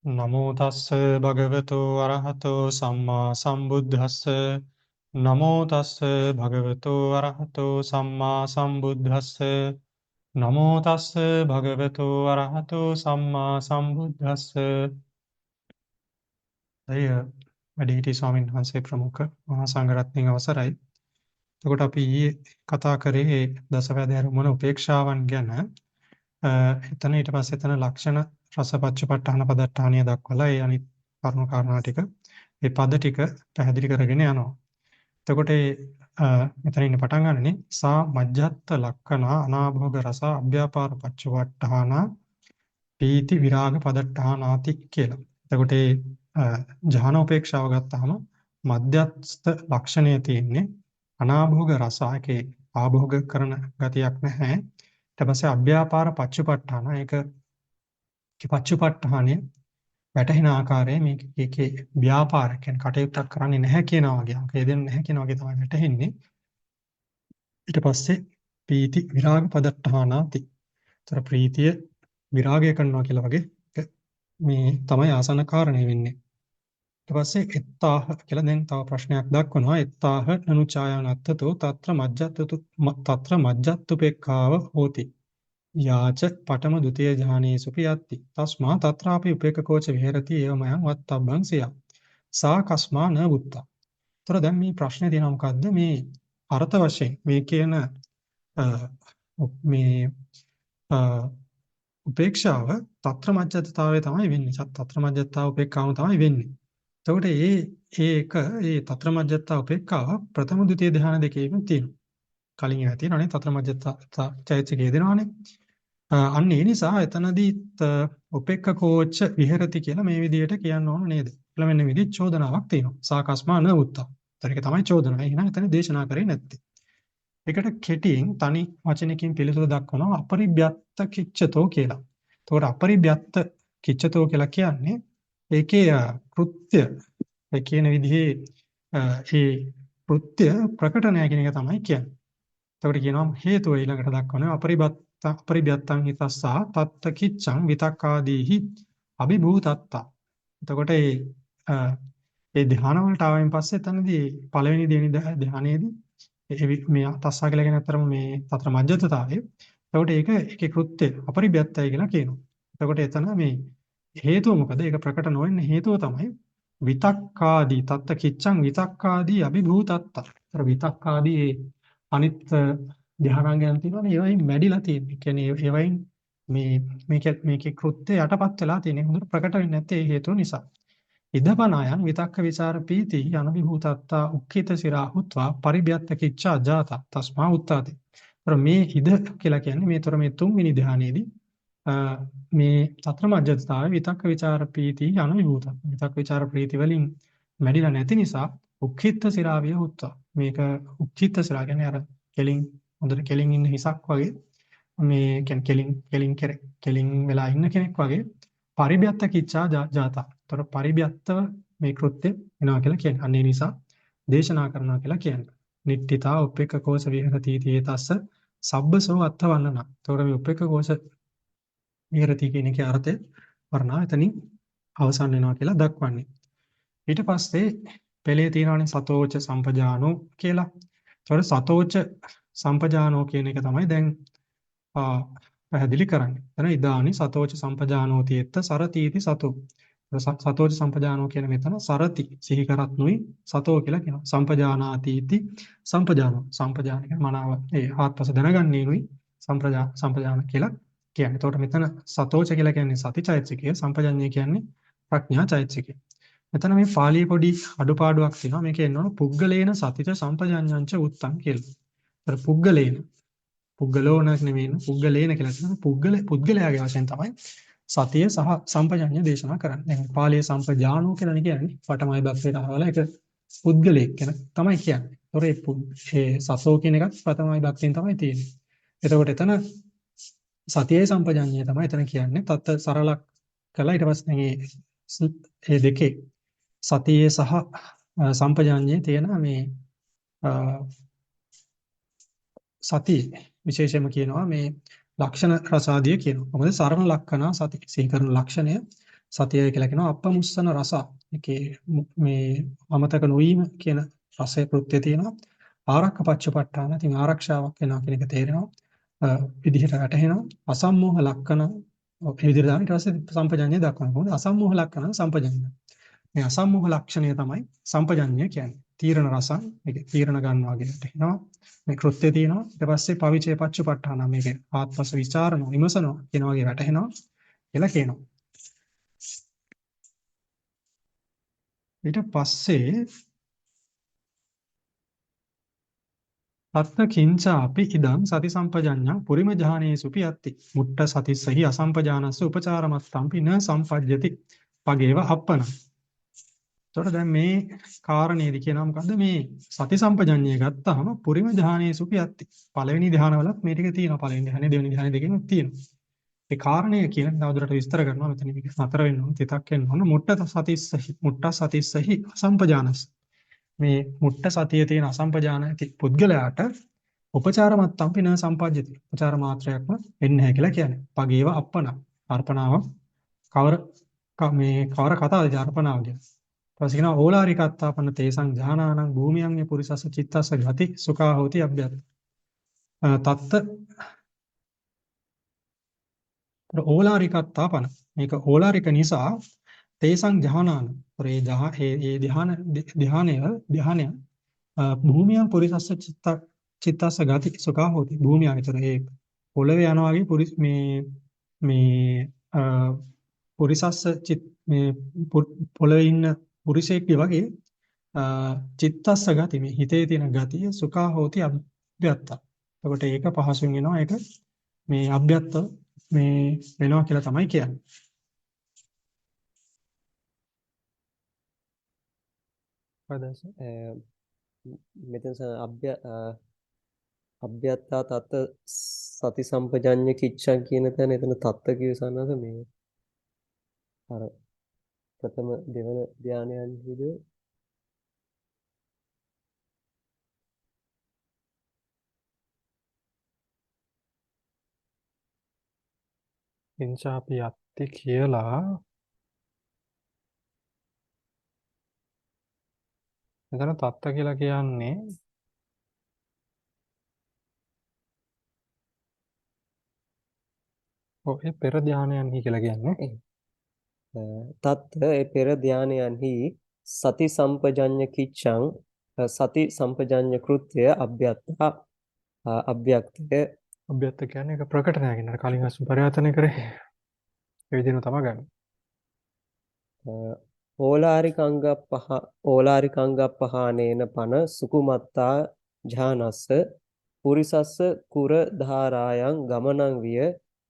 නමෝ තස්ස භගවතු අරහතෝ සම්මා සම්බුද්දස්ස නමෝ තස්ස භගවතු අරහතෝ සම්මා සම්බුද්දස්ස නමෝ තස්ස භගවතු අරහතෝ සම්මා සම්බුද්දස්ස. එය වැඩිහිටි ස්වාමීන් වහන්සේ ප්‍රමුඛ මහා සංඝරත්නයන් අවසරයි. එතකොට අපි ඊයේ කතා කරේ දසවැද අරමුණ උපේක්ෂාවන් ගැන. එතන ඊට පස්සේ එතන ලක්ෂණ රසපච්චපට්ඨාන පදට්ඨානිය දක්වලා ඒ අනිත් කරුණු කාරණා ටික ඒ පද ටික පැහැදිලි කරගෙන යනවා. එතකොට මෙතන ඉන්න පටන් ගන්නනේ සා මජ්ජත් ලක්ෂණ අනාභෝග රස අභ්‍යාපාර පච්චවට්ඨාන පීති විරාග පදට්ඨානාති කියලා. එතකොට ජහන උපේක්ෂාව ගත්තාම මධ්‍යස්ථ ලක්ෂණය තියෙන්නේ අනාභෝග රසයකේ ආභෝග කරන ගතියක් නැහැ. ඊට පස්සේ අභ්‍යාපාර පච්චපට්ඨාන ඒක පච්චපට්ඨානය වැටහෙන ආකාරය මේකේ ව්‍යාපාර කියන්නේ කටයුත්තක් කරන්නේ නැහැ කියනවා වගේ අංක දෙන්නේ නැහැ කියනවා වගේ තමයි වැටහෙන්නේ. ඊට පස්සේ පීති විරාග පදට්ඨානාති. ତර ප්‍රීතිය විරාගය කරනවා කියලා වගේ මේ තමයි ආසන කාරණේ වෙන්නේ. ඊට පස්සේ එත්තාහ කියලා දැන් තව ප්‍රශ්නයක් දක්වනවා. එත්තාහ නනුචායනත්තතෝ తත්‍ර මජ්ජත්තුපේක්ඛාව හෝති. යාච පඨම ဒ ුතිය ඥානේසුපි යත්ති. තස්මා తත්‍රාපි උපේක්ඛකෝච විහෙරති ඒවමයන් වත්තබ්බං සියා. සා කස්මා න බුත්තා. ତොර දැන් මේ ප්‍රශ්නේ තියෙනවා මොකද්ද? මේ අර්ථ වශයෙන් මේ කියන මේ උපේක්ෂාව తත්‍ර මජ්ජත්තාවේ තමයි වෙන්නේ. తත්‍ර මජ්ජත්තාව උපේක්ඛාව තමයි වෙන්නේ. එතකොට ඒ తත්‍ර මජ්ජත්තා උපේක්ඛාව ප්‍රථම ဒ ුතිය ධ්‍යාන දෙකේම තියෙනවා. කලින් ඒවා තියෙනවානේ తත්‍ර මජ්ජත්තා චෛත්‍යකයේ දෙනවානේ. අන්න ඒ නිසා එතනදීත් උපේක්ඛකෝච්ච විහෙරති කියලා මේ විදිහට කියන්න ඕන නේද? කියලා මෙන්න විදිහ චෝදනාවක් තියෙනවා. සාකස්මා න උත්තා. ඒතර ඒක තමයි චෝදනාව. එහෙනම් එතන දේශනා කරේ නැත්තේ. ඒකට කෙටියෙන් තනි වචනකින් පිළිතුරු දක්වනවා අපරිභ්‍යත්ත කිච්ඡතෝ කියලා. එතකොට අපරිභ්‍යත්ත කිච්ඡතෝ කියලා කියන්නේ ඒකේ කෘත්‍ය ඒ කියන විදිහේ ඒ කෘත්‍ය ප්‍රකටනය කියන එක තමයි කියන්නේ. එතකොට කියනවා හේතුව ඊළඟට දක්වනවා අපරිභ්‍යත්තං හිතස්සා තත්ත කිච්ඡං විතක්කාදීහි අභිභූතත්තා. එතකොට ඒ ධ්‍යාන වලට ආවෙන් පස්සේ එතනදී පළවෙනි දෙවෙනි ධ්‍යානයේදී මේ තස්සා කියලා කියන අතරම මේ තතර මජ්ජතතාවය. එතකොට ඒකේ කෘත්‍ය අපරිභ්‍යත්තයි කියලා කියනවා. එතකොට එතන මේ හේතුව මොකද? ඒක ප්‍රකට නොවෙන්න හේතුව තමයි විතක්කාදී තත්ත කිච්ඡං විතක්කාදී අභිභූතත්තා. අර විතක්කාදී අනිත් ධ්‍යානංගයන් තියෙනවානේ ඒවයින් මැඩිලා තියෙන්නේ. කියන්නේ ඒවයින් මේකේ කෘත්‍ය යටපත් වෙලා තියෙන්නේ. හොඳට ප්‍රකට වෙන්නේ නැත්තේ ඒ හේතුව නිසා. ඉදපනායන් විතක්ක විචාර පීති අනවිභූතත්තා උක්ඛිත සිරා හුත්වා පරිභ්‍යත්ත කිච්ඡා ජාතා තස්මා උත්තාති. මේ ඉද කියලා කියන්නේ මේතර මේ තුන්වෙනි ධ්‍යානයේදී මේ සතර මජ්ජත්තාවේ විතක්ක විචාර පීති අනවිභූත. විතක්ක විචාර ප්‍රීති වලින් මැඩිලා නැති නිසා උක්ඛිත සිරාවිය හුත්වා. මේක උක්ඛිත සිරා කියන්නේ අර කෙලින් හොඳට කෙලින් ඉන්න හිසක් වගේ මේ කියන්නේ කෙලින් වෙලා ඉන්න කෙනෙක් වගේ පරිභ්‍යත්ත කිච්ඡා ජාතා. තොර පරිභ්‍යත්තව මේ කෘත්‍ය වෙනවා කියලා කියන්නේ. අන්න ඒ නිසා දේශනා කරනවා කියලා කියන්නේ. නිට්ඨිතා උපේක්ඛකෝස විහෙරති තේතස්ස සබ්බසෝ අත්ථවන්නන. තොර මේ උපේක්ඛකෝස විහෙරති කියන එකේ අර්ථය වර්ණා එතනින් අවසන් වෙනවා කියලා දක්වන්නේ. ඊට පස්සේ පෙළේ තියෙනවානේ සතෝච සම්පජානෝ කියලා. ඒතකොට සතෝච සම්පජානෝ කියන එක තමයි දැන් පැහැදිලි කරන්නේ. එතන ඉදානි සතෝච සම්පජානෝති එත්ත සරතිති සතෝ. සතෝච සම්පජානෝ කියන මෙතන සරති සිහි කරත්නුයි සතෝ කියලා කියනවා. සම්පජානාතිති සම්පජානෝ. සම්පජාන කියන්නේ මනාව ඒ ආත්පස දැනගන්නේනුයි සම්පජාන කියලා කියන්නේ. එතකොට මෙතන සතෝච කියලා කියන්නේ සතිචෛතසිකය, සම්පජාඤ්ඤය කියන්නේ ප්‍රඥා චෛතසිකය. මෙතන මේ පාළියේ පොඩි අඩුපාඩුවක් තියෙනවා. මේකේ එන්නවනේ පුග්ගලේන සතිච සම්පජාඤ්ඤංච උත්තං කියලා. ඒතර පුග්ගලෝන නෙමෙයි පුග්ගලේන කියලා තියෙනවා. පුද්ගලයාගේ වශයෙන් තමයි සතිය සහ සම්පජාඤ්ඤය දේශනා කරන්නේ. දැන් පාළියේ සම්පජානෝ කියලානේ කියන්නේ. පඨමයි බක්සේට අහවලා ඒක පුද්ගලයෙක් කියන තමයි කියන්නේ. ඒතොර ඒ සසෝ කියන එකත් ප්‍රථමයි බක්සෙන් තමයි තියෙන්නේ. එතකොට එතන සතියේ සම්පජාඤ්ඤය තමයි එතන කියන්නේ. තත් සරලක් කළා ඊට පස්සේ මේ දෙකේ සතියේ සහ සම්පජාඤ්ඤයේ තියෙන මේ සතිය විශේෂයෙන්ම කියනවා මේ ලක්ෂණ රසාදිය කියනවා. මොකද සරණ ලක්ෂණ සති සිහි කරන ලක්ෂණය සතියයි කියලා කියනවා අපමුස්සන රස. ඒකේ මේ අමතක නොවීම කියන රසයේ කෘත්‍ය තියෙනවා. ආරක්ක පච්චපට්ඨාන. ඉතින් ආරක්ෂාවක් වෙනවා කියන එක තේරෙනවා. විදිහට වැටහෙනවා. අසම්මෝහ ලක්ෂණ මේ විදිහට දාන ඊට පස්සේ සම්පජඤ්ඤය දක්වනවා. කොහොමද අසම්මෝහ ලක්ෂණ සම්පජඤ්ඤය. මේ අසම්මෝහ ලක්ෂණය තමයි සම්පජඤ්ඤය කියන්නේ. තීරණ රසං මේක තීරණ ගන්නවා කියලට එනවා. මේ කෘත්‍ය තියෙනවා. ඊට පස්සේ පවිචේ පච්චපට්ඨාන මේක ආත්මස විචාරණ විමසනවා කියන වගේ වැටහෙනවා කියලා කියනවා. ඊට පස්සේ අත්ථ කිංච අපි ඉදං සති සම්පජඤ්ඤං පුරිම ඥානේසුපි යත්ති මුට්ට සතිස්සහි අසම්පජානස්ස උපචාරමත්තම්පි න සම්පජ්ජති පගේව අප්පන. එතකොට දැන් මේ කාරණේදී කියනවා මොකද්ද මේ සති සම්පජඤ්ඤය ගත්තාම පුරිම ඥානේසුපි යත්ති පළවෙනි ධ්‍යානවලත් මේ ටික තියෙනවා. පළවෙනි ධ්‍යානෙ දෙවෙනි ධ්‍යානෙ දෙකෙම තියෙනවා. ඒ කාරණය කියන තවදුරට විස්තර කරනවා. මෙතන මේක නතර වෙන්න ඕන තිතක් වෙන්න ඕන. මුට්ට සතිස්සහි අසම්පජානස්ස මේ මුට්ට සතියේ තියෙන අසම්පජාන ඇති පුද්ගලයාට උපචාර මත්තම්පි න සම්පජ්ජති. උපචාර මාත්‍රයක්ම වෙන්නේ නැහැ කියලා කියන්නේ. පගේව අප්පන. අර්පණාව කවර කතාවද අර්පණාව කියන්නේ. ඊපස්සේ කියනවා ඕලාරිකත්තාපන තේසං ඥානානං භූමියං පුරිසස්ස චිත්තස්ස ගති සුඛා හෝති අභ්‍යත්. තත්ත ඕලාරිකත්තාපන මේක ඕලාරික නිසා තේසං ඥානාන ඒ ධ්‍යානය භූමියන් පුරිසස්ස චිත්තස්ස ගති සුඛා හෝති. භූමිය විතර ඒ පොළවේ යනවා වගේ මේ පුරිසස්ස මේ පොළවේ ඉන්න පුරුෂයෙක් වගේ චිත්තස්ස ගති මේ හිතේ තියෙන ගතිය සුඛා හෝති අභ්‍යත්ත. එතකොට ඒක පහසුවෙන් එනවා. ඒක මේ අභ්‍යත්ත මේ වෙනවා කියලා තමයි කියන්නේ. මෙතන අභ්‍යත්තා තත් සති සම්පජඤ්ඤ කිච්ඡං කියන තැන එතන තත්ත කියසනස මේ අර ප්‍රථම දෙවන ධානයන්හිද කිංචාපි යත්ති කියලා මෙතන තත්ත කියලා කියන්නේ ඔය පෙර ධානයන්හි කියලා කියන්නේ. තත්ත ඒ පෙර ධානයන්හි සති සම්පජඤ්ඤ කිච්ඡං සති සම්පජඤ්ඤ කෘත්‍ය අභ්‍යත්තා අභ්‍යක්තය අභ්‍යත්ත කියන්නේ ඒක ප්‍රකටනයක් නේද? කලින් අසු පරිවර්තනය කරේ. ඒ විදිහම තමයි ගන්න. ඕලාරිකංගප්පහානේන පන සුකුමත්තා ඥානස්ස පුරිසස්ස කුර ධාරායන් ගමනං විය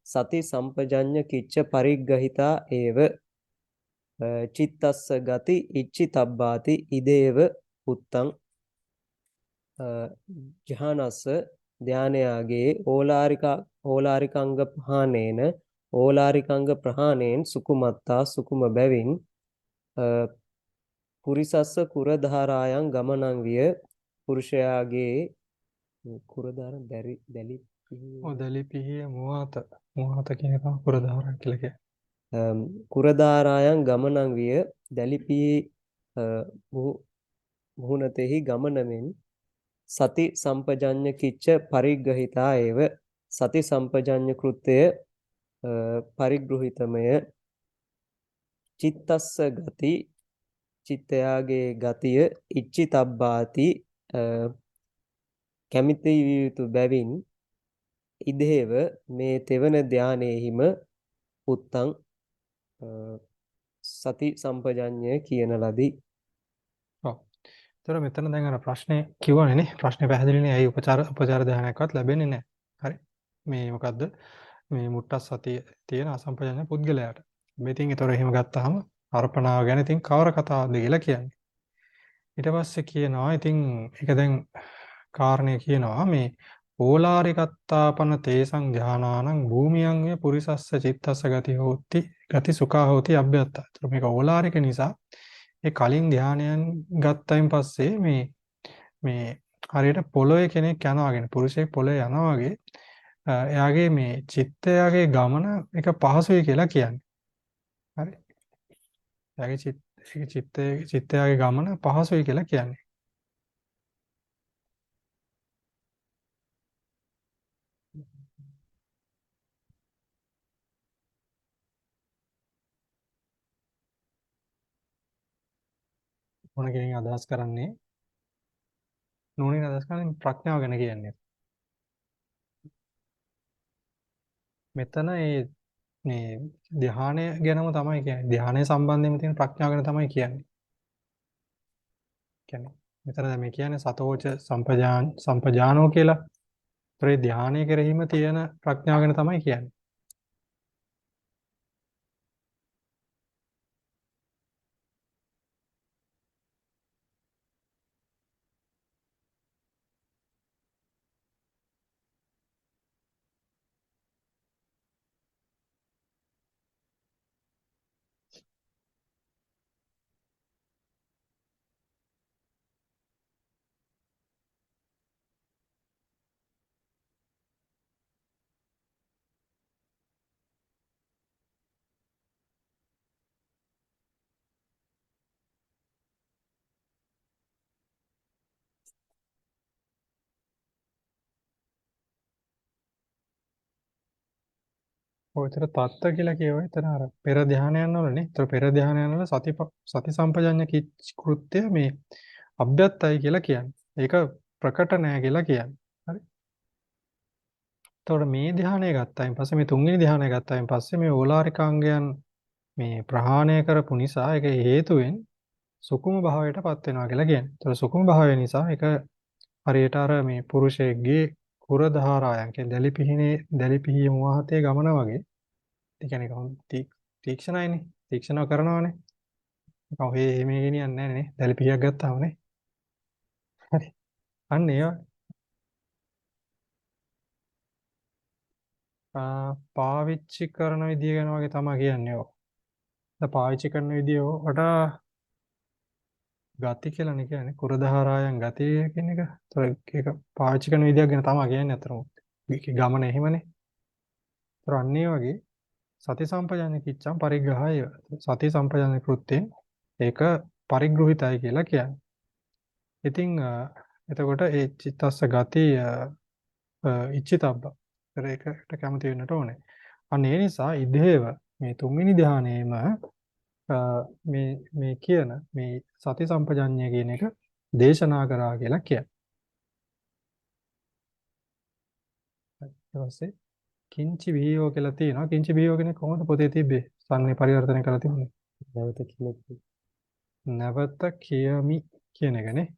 සති සම්පජඤ්ඤ කිච්ච පරිග්ගහිතා ඒව චිත්තස්ස ගති ඉච්ඡිතබ්බාති ඉදේව උත්තං ඥානස්ස ධානයාගේ ඕලාරිකංග ප්‍රහාණේන ඕලාරිකංග ප්‍රහාණයෙන් සුකුමත්තා සුකුම බැවින් පුරිසස්ස කුරධාරායන් ගමනං විය පුරුෂයාගේ කුරධාරන් දැලිපිහිය මුවාත කියන එක කුරධාරා කියලා කියන්නේ. කුරධාරායන් ගමනං විය දැලිපිහි මුහුණතෙහි ගමනමින් සති සම්පජඤ්ඤ කිච්ච පරිග්‍රහිතා ඒව සති සම්පජඤ්ඤ කෘත්‍යය පරිග්‍රහිතමය චිත්තස්ස ගති චිත්තයාගේ ගතිය ඉච්ඡිතබ්බාති කැමිති යුතු බැවින් ඉදේව මේ තෙවන ධානයේහිම උත්තං සති සම්පජඤ්ඤය කියන ලදී. ඔව්. ඒතර මෙතන දැන් අර ප්‍රශ්නේ කිව්වනේ නේ. ප්‍රශ්නේ පැහැදිලි නේ. ඇයි උපචාර ධානයක්වත් ලැබෙන්නේ නැහැ. හරි. මේ මොකද්ද? මේ මුට්ටස් සතිය තියෙන අසම්පජඤ්ඤ පුද්ගලයාට. මේ ඉතින් ඒතර එහෙම ගත්තාම අර්පණාව ගැන ඉතින් කවර කතාවක්ද කියලා කියන්නේ. ඊට පස්සේ කියනවා ඉතින් ඒක දැන් කාරණේ කියනවා මේ ඕලාරිකත්තාපන තේසං ඥානානං භූමියං වේ පුරිසස්ස චිත්තස්ස ගති හෝති ගති සුඛා හෝති අභ්‍යත්තා. ඒතර මේක ඕලාරික නිසා ඒ කලින් ධානයන් ගත්තයින් පස්සේ මේ හරියට පොළොවේ කෙනෙක් යනවා වගේ පුරුෂයෙක් පොළොවේ යනවා වගේ එයාගේ මේ චිත්තයාගේ ගමන එක පහසුයි කියලා කියන්නේ. හරි. එයාගේ චිත්තයාගේ ගමන පහසුයි කියලා කියන්නේ. මොන කෙනෙක් අදහස් කරන්නේ නුවණින් අදහස් කරන්නේ ප්‍රඥාව ගැන කියන්නේ. මෙතන මේ ධ්‍යානය ගැනම තමයි කියන්නේ. ධ්‍යානය සම්බන්ධයෙන් තියෙන ප්‍රඥාව ගැන තමයි කියන්නේ. කියන්නේ මෙතන දැන් මේ කියන්නේ සතෝච සම්පජානෝ කියලා. ඒ ධ්‍යානය කෙරෙහිම තියෙන ප්‍රඥාව ගැන තමයි කියන්නේ. ඔය විතර තත්ත්ව කියලා කියවයි එතන අර පෙර ධානයන් වලනේ. ඒතර පෙර ධානයන් වල සති සම්පජඤ්ඤ කෘත්‍ය මේ අභ්‍යත්තයි කියලා කියන්නේ. ඒක ප්‍රකට නෑ කියලා කියන්නේ. හරි. එතකොට මේ ධානය ගත්තායින් පස්සේ මේ තුන්වෙනි ධානය ගත්තායින් පස්සේ මේ ඕලාරිකාංගයන් මේ ප්‍රහාණය කරපු නිසා ඒක හේතුවෙන් සුකුම භාවයටපත් වෙනවා කියලා කියන්නේ. ඒතර සුකුම භාවය නිසා ඒක හරියට අර මේ පුරුෂයෙක්ගේ කුර ධාරායන් කියන්නේ දැලි පිහිය මුවහතේ ගමන වගේ. ඒ කියන්නේ කොහොමද තීක්ෂණයිනේ. තීක්ෂණව කරනවානේ. ඒක ඔහේ එහෙම ගෙනියන්නේ නැහැ නේ. දැලි පිහියක් ගත්තාම නේ. හරි. අන්න ඒවා පාවිච්චි කරන විදිය ගැන වගේ තමයි කියන්නේ ඔය. දැන් පාවිච්චි කරන විදිය වඩා ගති කියලානේ කියන්නේ. කුර ධාරායන් ගතිය කියන එක. ඒක පාවිච්චි කරන විදියක් ගැන තමයි කියන්නේ අතරම. ගමන එහෙමනේ. ඒතර අන්න ඒ වගේ සති සම්පජාන කිච්ඡම් පරිග්‍රහය සති සම්පජාන කෘත්‍යයෙන් ඒක පරිග්‍රහිතයි කියලා කියන්නේ. ඉතින් එතකොට ඒ චිත්තස්ස ගති ඉච්ඡිතබ්බ. ඒකට කැමති වෙන්නට ඕනේ. අන්න ඒ නිසා ඉදේව මේ තුන්වෙනි ධානයේම මේ කියන මේ සති සම්පජාඤ්ඤය කියන එක දේශනා කරා කියලා කියන්නේ. ඊට පස්සේ කිංචි විහියෝ කියලා තියෙනවා. කිංචි විහියෝ කියන්නේ කොහොමද පොතේ තිබ්බේ? සංනේ පරිවර්තනය කරලා තිබුණේ. නැවත කියමි කියන එකනේ.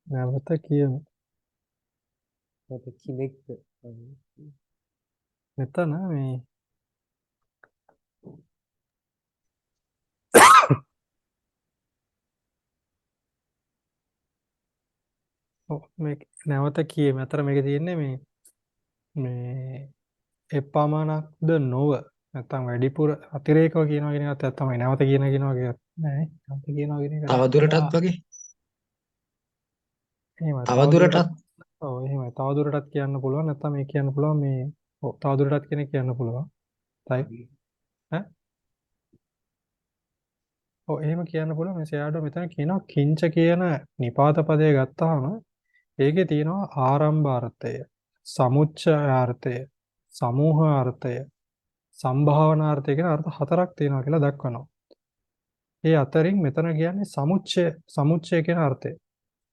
නැවත කියමි. කිමෙක්ද? මෙතන මේ මේ නැවත කියමි. අතර මේක තියෙන්නේ මේ එපමණක්ද නොව නැත්තම් වැඩිපුර අතිරේකව කියනවා කියන එකත් තමයි නැවත කියනවා වගේ නෑ. නැවත කියනවා කියන එක තවදුරටත් වගේ එහෙමයි. තවදුරටත් ඔව් එහෙමයි. තවදුරටත් කියන්න පුළුවන්. නැත්තම් මේ කියන්න පුළුවන් මේ ඔව් තවදුරටත් කෙනෙක් කියන්න පුළුවන්. ඈ ඔව් එහෙම කියන්න පුළුවන්. මේ ෂෙයාඩෝ මෙතන කියනවා කිංච කියන නිපාත පදය ගත්තාම ඒකේ තියෙනවා ආරම්භාර්ථය, සමුච්චයාර්ථය, සමූහාර්ථය, සම්භාවනාර්ථය කියන අර්ථ හතරක් තියෙනවා කියලා දක්වනවා. ඒ අතරින් මෙතන කියන්නේ සමුච්චය කියන අර්ථය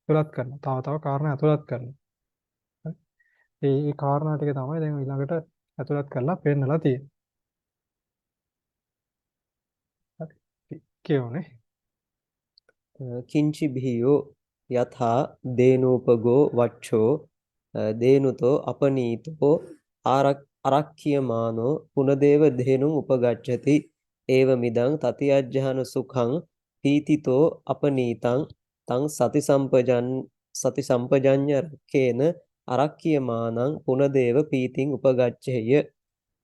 ඇතුළත් කරනවා. තව කාරණා ඇතුළත් කරනවා. ඒ කාරණා ටික තමයි දැන් ඊළඟට ඇතුළත් කරලා පෙන්නලා තියෙන්නේ. හරි. කියවනේ. කිංචි බිහියෝ යථා දේනූපගෝ වච්ඡෝ දේනුතෝ අපනීතෝ අරක්ඛියමානෝ පුනදේව දේනුං උපගච්ඡති ඒව මිදං තතියජ්ජහන සුඛං පීතිතෝ අපනීතං තං සති සම්පජඤ්ඤ රක්ඛේන අරක්ඛියමානං පුනදේව පීතිං උපගච්ඡේය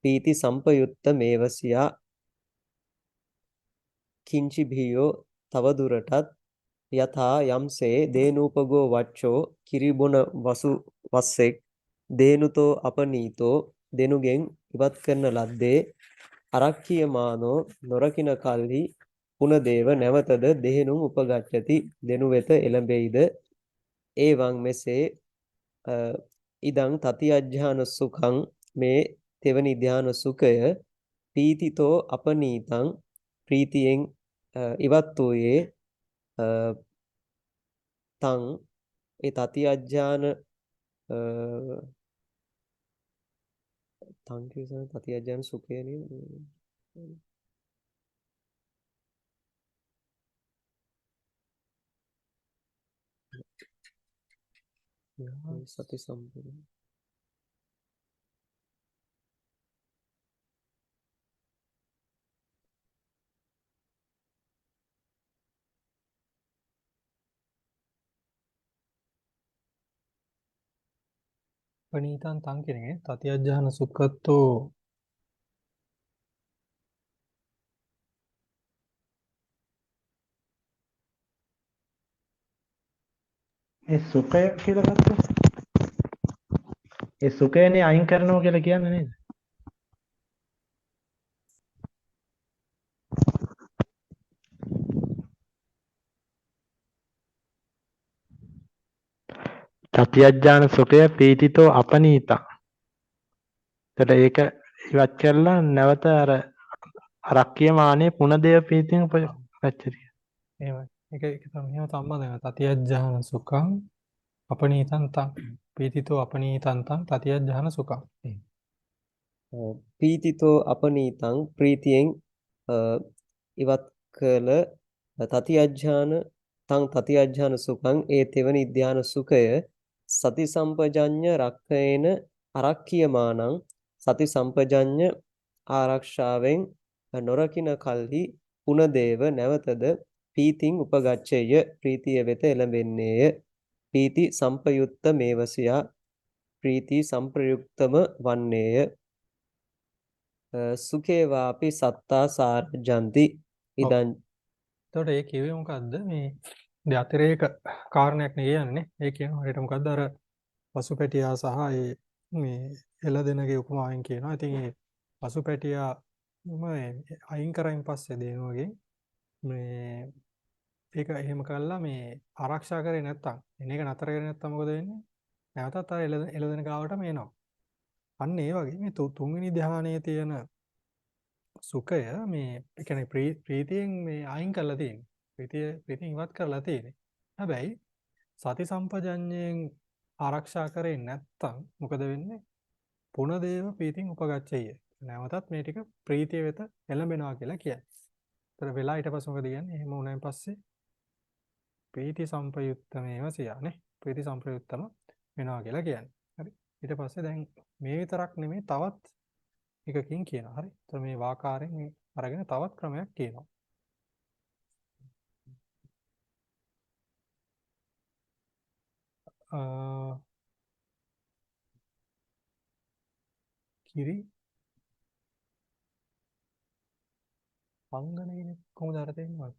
පීති සම්පයුත්ත මේවසියා කිංචි බිහියෝ තව දුරටත් යථා යම්සේ දේනූපගෝ වච්චෝ කිරිබොන වසු වස්සෙක් දේනුතෝ අපනීතෝ දෙනුගෙන් ඉවත් කරන ලද්දේ අරක්ඛියමානෝ නොරකින කල්හි පුනදේව නැවතද දෙහෙනුම් උපගච්ඡති දෙනු වෙත එළඹෙයිද ඒවං මෙසේ ඉදං තතිඅජ්ජාන සුඛං මේ තෙවනි ධාන සුඛය පීතිතෝ අපනීතං ප්‍රීතියෙන් ඉවත් වූයේ තං ඒ තතිඅජ්ජාන තං කියන තතිඅජ්ජාන සුඛය නේද සති සම්පූර්ණ පනීතං තං කියන එකේ තතිඅජ්ජාන සුඛත්තෝ ඒ සුඛය කියලා ගත්තොත් ඒ සුඛයනේ අයින් කරනවා කියලා කියන්නේ නේද? තතිඅජ්ජාන සුඛය පීතිතෝ අපනීතං. එතකොට ඒක ඉවත් කරලා නැවත අර අරක්කියමානේ පුනදේව පීතියෙන් උපගච්ඡති. එහෙමයි. ඒක තමයි එහෙම සම්බන්ධ වෙනවා. තතිඅජ්ජාන සුඛං අපනීතං තං පීතිතෝ අපනීතං තං තතිඅජ්ජාන සුඛං. පීතිතෝ අපනීතං ප්‍රීතියෙන් ඉවත් කළ තතිඅජ්ජාන තං තතිඅජ්ජාන සුඛං ඒ තෙවනි ධාන සුඛය සති සම්පජඤ්ඤ රක්ඛේන අරක්ඛියමානං සති සම්පජඤ්ඤ ආරක්ෂාවෙන් නොරකින කල්හි පුනදේව නැවතද පීතිං උපගච්ඡේය ප්‍රීතිය වෙත එළඹෙන්නේය පීති සම්පයුත්ත මේවසියා ප්‍රීති සම්ප්‍රයුක්තම වන්නේය සුඛේ වාපි සත්තා සාරජ්ජಂತಿ ඉදං එතකොට ඒ කිව්වේ මොකද්ද මේ අතිරේක කාරණයක් නේ කියන්නේ. ඒ කියනවා හරියට මොකද්ද අර පසුපැටියා සහ ඒ මේ එළදෙනගේ උපමාවෙන් කියනවා. ඉතින් ඒ පසුපැටියා අයින් කරයින් පස්සේ දෙනුවගෙන් මේ ඒක එහෙම කළා මේ ආරක්ෂා කරේ නැත්තම් එන එක නතර කරේ නැත්තම් මොකද වෙන්නේ? නැවතත් අර එළදෙන ගාවටම එනවා. අන්න ඒ වගේ මේ තුන්වෙනි ධ්‍යානයේ තියෙන සුඛය මේ ඒ කියන්නේ ප්‍රීතියෙන් මේ අයින් කරලා තියෙන්නේ. ප්‍රීතියෙන් ඉවත් කරලා තියෙන්නේ. හැබැයි සති සම්පජඤ්ඤයෙන් ආරක්ෂා කරේ නැත්තම් මොකද වෙන්නේ? පුනදේව ප්‍රීතියෙන් උපගච්ඡය. නැවතත් මේ ටික ප්‍රීතිය වෙත එළඹෙනවා කියලා කියන්නේ. ඒතර වෙලා ඊට පස්සේ මොකද කියන්නේ? එහෙම වුණාන් පස්සේ ප්‍රීති සම්පයුත්තමේව සියානේ. ප්‍රීති සම්ප්‍රයුත්තම වෙනවා කියලා කියන්නේ. හරි. ඊට පස්සේ දැන් මේ විතරක් නෙමෙයි තවත් එකකින් කියනවා. හරි. ඒතර මේ වාකාරයෙන් මේ අරගෙන තවත් ක්‍රමයක් කියනවා. කිරි අංගනේ කොහොමද අර තේන්නේ?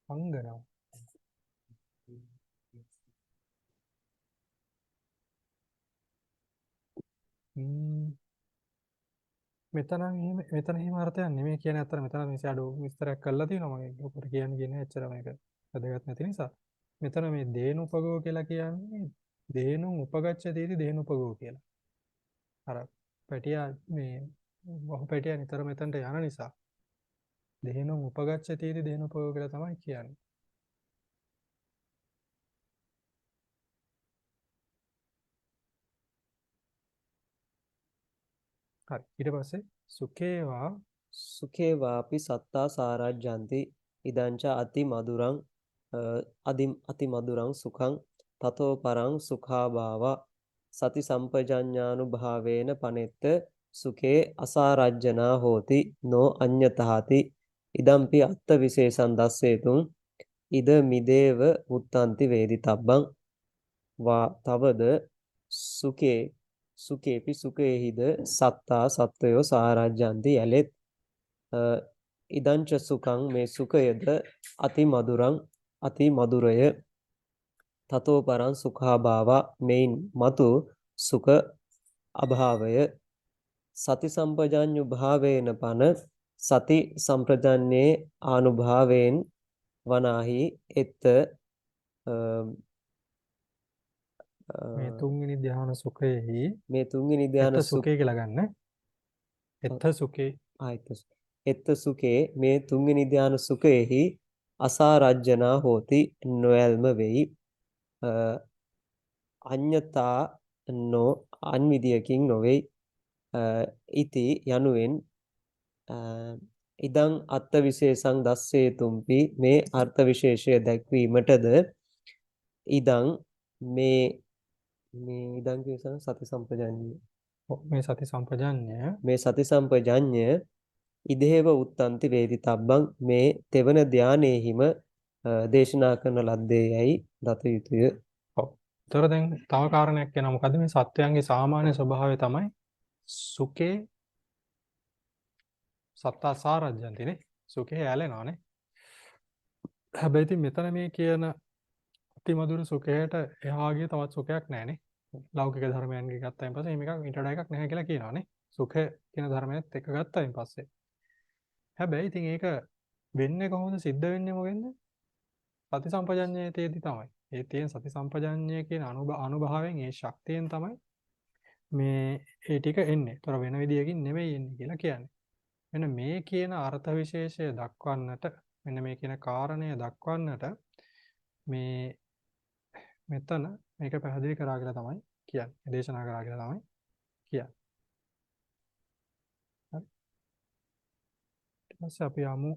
අංගනා මෙතන එහෙම අර්ථයක් නෙමෙයි කියන්නේ. අතර මෙතන මේ ෂැඩෝ විස්තරයක් කරලා තියෙනවා. මම ඒක උඩ කියන්නේ එච්චර මේක වැදගත් නැති නිසා. මෙතන මේ දේනුපගෝ කියලා කියන්නේ දේනුන් උපගච්ඡතිති දේනුපගෝ කියලා. අර පැටියා මේ වහු පැටියා නිතර මෙතනට යන නිසා දේනුන් උපගච්ඡතිති දේනුපගෝ කියලා තමයි කියන්නේ. හරි. ඊට පස්සේ සුඛේ වාපි සත්තා සාරජ්ජಂತಿ ඉදංච අති මధుරං අති මధుරං සුඛං තතෝ පරං සුඛාභාවා සති සම්පජඤ්ඤානුභාවේන පනෙත්ත සුඛේ අසාරජ්ජනා හෝති නෝ අඤ්ඤතහති ඉදම්පි අත්ත විශේෂං දස්සේතුං ඉද මිදේව උත්තන්ති වේදිතබ්බං වා තවද සුඛේපි සුඛේහිද සත්තා සත්වයෝ සාරජ්ජಂತಿ යලෙත් ඉදංච සුඛං මේ සුඛයද අති මధుරං අති මధుරය තතෝ පරං සුඛාභාවා මෙයින් මතු සුඛ අභාවය සති සම්පජාඤ්ඤු භාවේන පන සති සම්ප්‍රජාඤ්ඤේ ආනුභාවයෙන් වනාහි එත්ත මේ තුන්වෙනි ධ්‍යාන සුඛයෙහි මේ තුන්වෙනි ධ්‍යාන එත සුඛය කියලා ගන්න. එත සුඛේ එත්ත සුඛේ මේ තුන්වෙනි ධ්‍යාන සුඛයෙහි අසාරජ්ජනා හෝති නොයල්ම වෙයි අඤ්ඤතා නො අන්විදියකින් නොවේයි ඉති යනුවෙන් ඉදං අර්ථ විශේෂං දස්සේතුම්පි මේ අර්ථ විශේෂය දැක්වීමටද ඉදං මේ ඉදං කියසන සති සම්පජාඤ්ඤය මේ සති සම්පජාඤ්ඤය මේ සති සම්පජාඤ්ඤය ඉදේව උත්තන්ති වේදිතබ්බං මේ තෙවන ධානයේහිම දේශනා කරන ලද්දේයයි දත යුතුය. තොර දැන් තව කාරණයක් කියනවා. මොකද්ද මේ සත්වයන්ගේ සාමාන්‍ය ස්වභාවය තමයි සුඛේ සත්තා සාරජ්‍යන්තිනේ. සුඛේ ඇලෙනවානේ. හැබැයි ඉතින් මෙතන මේ කියන අතිමధుර සුඛයට එහා ගිය තවත් සුඛයක් නැහැනේ. ලෞකික ධර්මයන්ගේ ගත්තායින් පස්සේ මේක ඊට වඩා එකක් නැහැ කියලා කියනවානේ. සුඛය කියන ධර්මයත් එක ගත්තායින් පස්සේ. හැබැයි ඉතින් ඒක වෙන්නේ කොහොමද? සිද්ධ වෙන්නේ මොකෙන්ද? සති සම්පජාඤ්ඤයේ තේදි තමයි. ඒ තියෙන සති සම්පජාඤ්ඤය කියන අනුභවයෙන් ඒ ශක්තියෙන් තමයි මේ ඒ ටික එන්නේ. ඒතර වෙන විදියකින් නෙමෙයි එන්නේ කියලා කියන්නේ. මෙන්න මේ කියන අර්ථ විශේෂය දක්වන්නට මෙන්න මේ කියන කාරණය දක්වන්නට මේ මෙතන මේක පැහැදිලි කරා කියලා තමයි කියන්නේ. දේශනා කරා කියලා තමයි කියන්නේ. හරි. ඊට පස්සේ අපි යමු